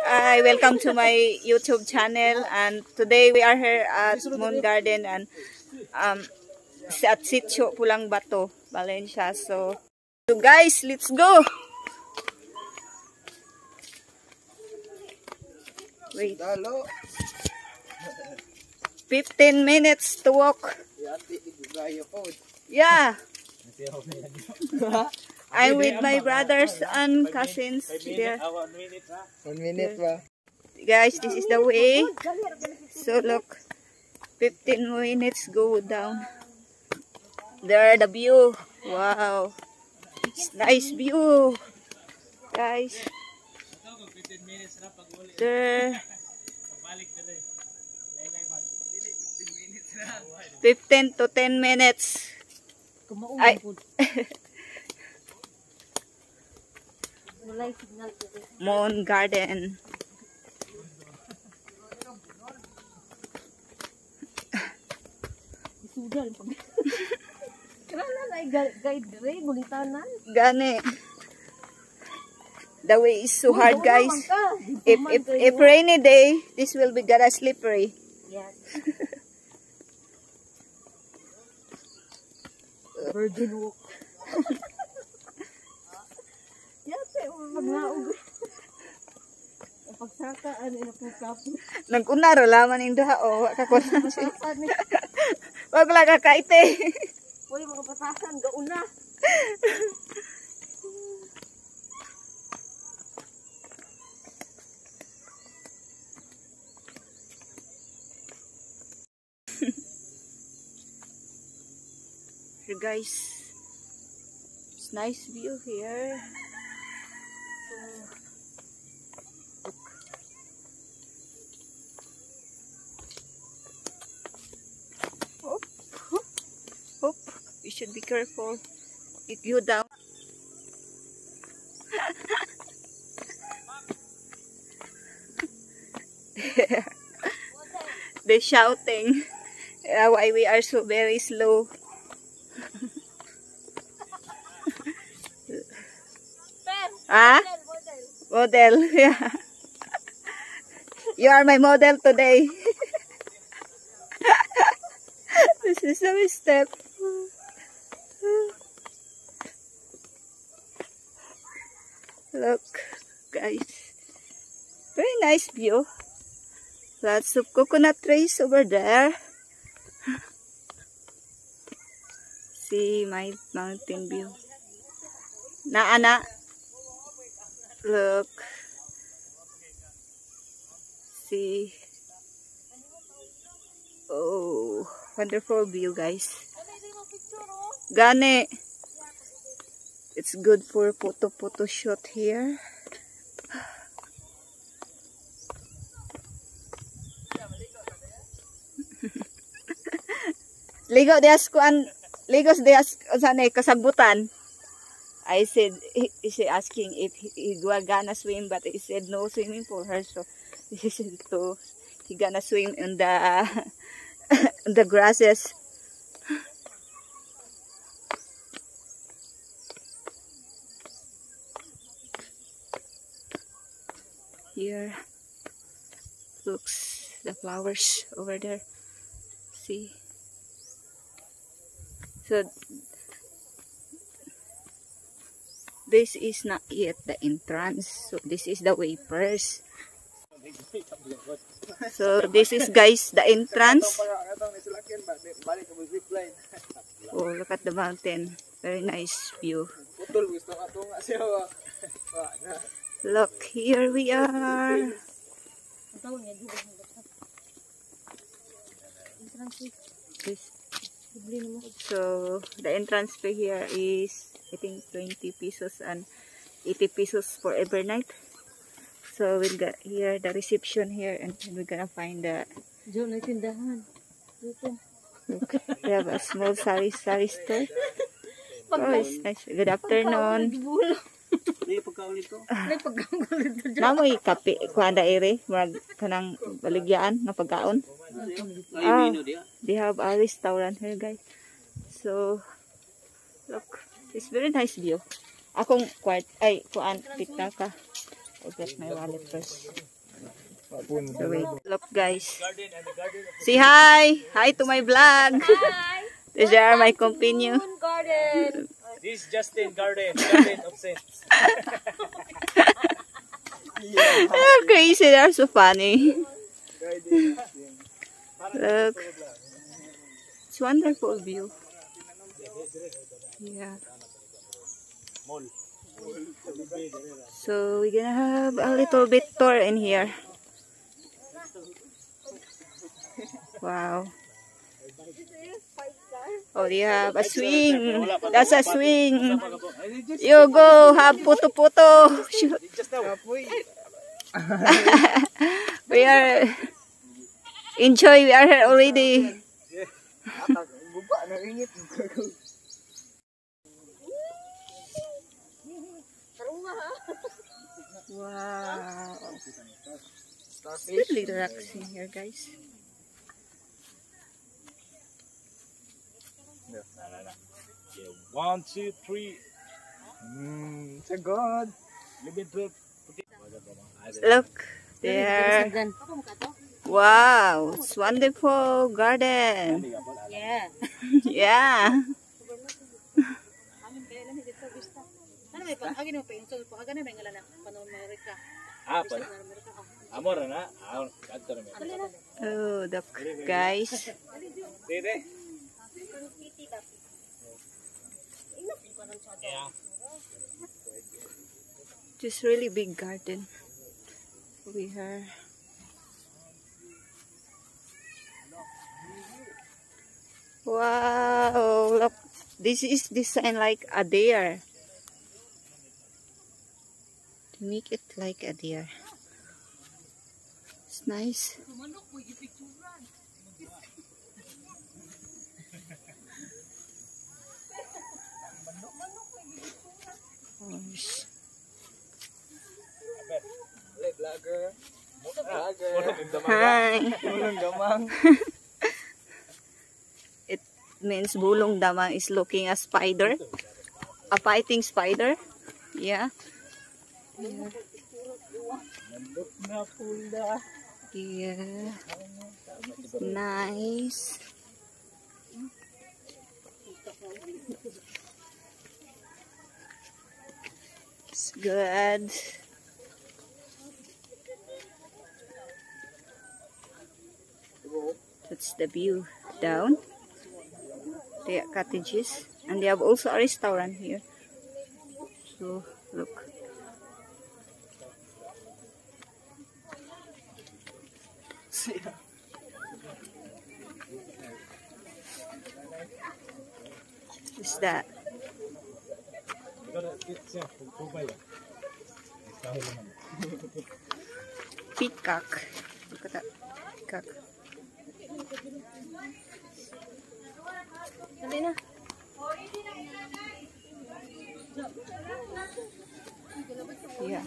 Hi, welcome to my YouTube channel, and today we are here at Moon Garden and at Sitio Pulang Bato, Valencia. So guys, let's go. Wait. 15 minutes to walk. Yeah. I'm with my brothers and cousins there. 1 minute ba? Guys, this is the way. So look, 15 minutes go down. There the view. Wow. It's nice view. Guys. There. 15 to 10 minutes. Ay. Moon Garden. Gani. The way is so hard, guys. If rainy day, this will be gonna slippery. Yes. Virgin walk. Nagkunaro laman yung daha o kakunan siya. Wag lang kakaite. Uy, mga patasan, gauna. Here guys, it's nice view here. Hope you should be careful if you down. They're shouting why we are so very slow. Ah? Model, yeah. You are my model today. This is a step. Look, guys. Very nice view. Lots of coconut trees over there. See my mountain view. Ana. Look. See. Oh, wonderful view, guys. Gane. It's good for photo shoot here. Ligo dias sanay kasabutan. I said, he's asking if he gonna swim, but he said no swimming for her. So he said he gonna swim in the in the grasses. Here, looks the flowers over there. See. So this is not yet the entrance. So this is the way first. So this is, guys, the entrance. Oh, look at the mountain. Very nice view. Look, here we are. So the entrance fee here is, I think, 20 pesos and 80 pesos for every night. So we'll get here the reception here, and then we're gonna find the. Look, we have a small sari store. Oh, it's nice. Good afternoon. Namoy kape kuanda ere mag kanang baligyan nga pagkaon. They have a restaurant here, guys. So look, it's very nice view. Akong ay, kuan, pitaka. I'll get my wallet first. So wait, look guys. Say hi! Hi to my vlog! Hi! These are my companion. Garden! This is Justin Garden of Saints. They're crazy, they're so funny. Look. It's wonderful view. Yeah. So we're gonna have a little bit tour in here. Wow. Oh, they have a swing. That's a swing. You go have puto-puto. Shoot. We are enjoy. We are here already. Wow. It's really relaxing here, guys. One, two, three. It's a god. Look there. Wow, it's wonderful garden. Yeah. Yeah. Oh, look, guys. Just really big garden. We are. Wow, look. This is designed like a deer. To make it like a deer. It's nice. Hi. It means bulong damang is looking a spider. A fighting spider. Yeah. Yeah. Nice. It's good. That's the view down. They are cottages, and they have also a restaurant here. So look. What's that? Peacock. Look at that peacock. Yeah.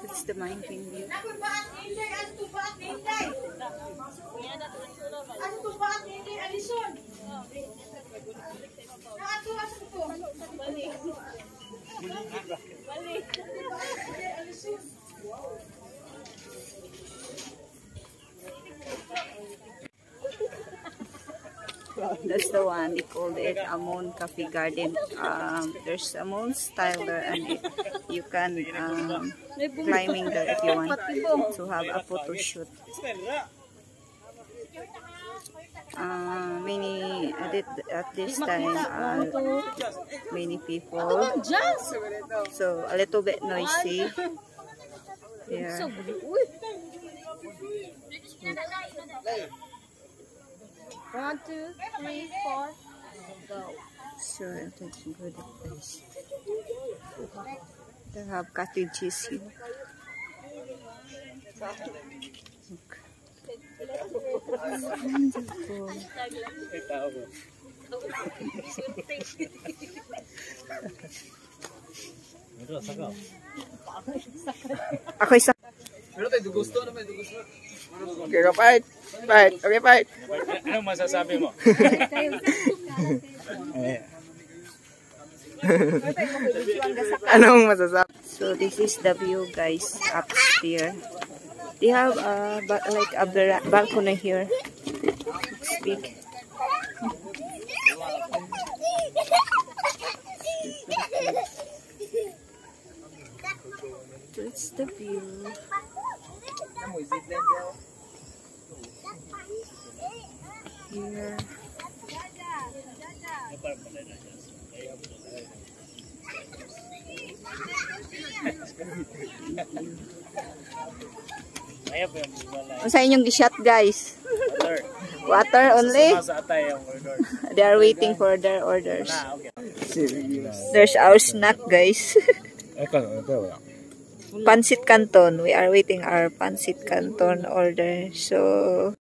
That's the mountain view. That's the one they called it Amon Cafe Garden. There's a moon style there, and you can climbing there if you want to have a photo shoot. Many at this time many people, so a little bit noisy. Yeah. 1, 2, 3, 4, go. So that's a good place. They have cottages here. Look. Wonderful. Ako isa. Okay, ka fight. Fight. Okay, fight. Anong masasabi mo? Anong masasabi? So this is the view, guys, upstairs. They have like a balcony here. It's big. So it's the view. Here. Sa inyong gi-shot, guys? Water only? They are waiting for their orders. There's our snack, guys. Pancit Canton. We are waiting our Pancit Canton order. So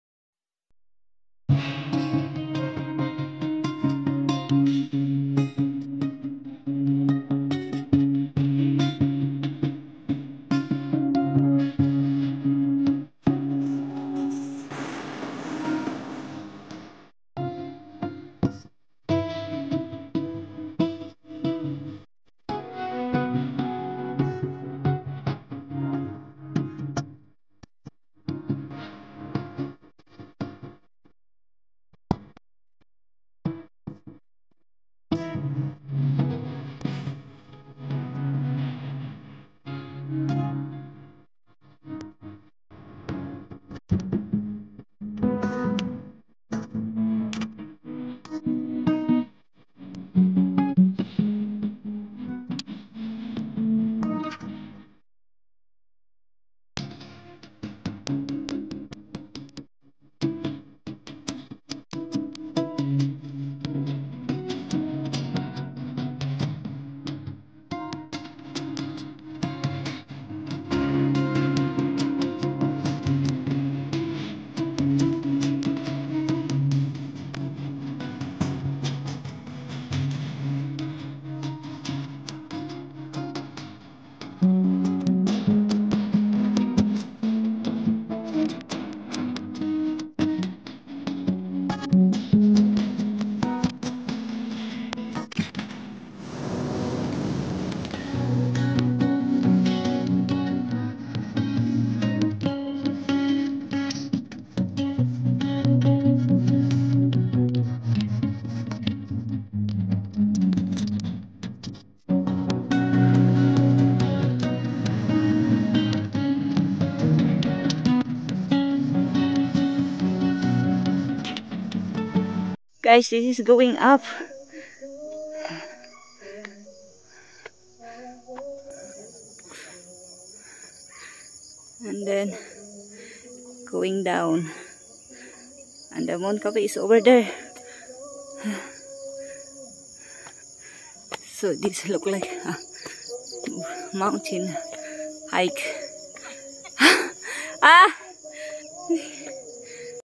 guys, this is going up. And then going down. And the Mount Cafe is over there. So this look like a mountain hike. Ah!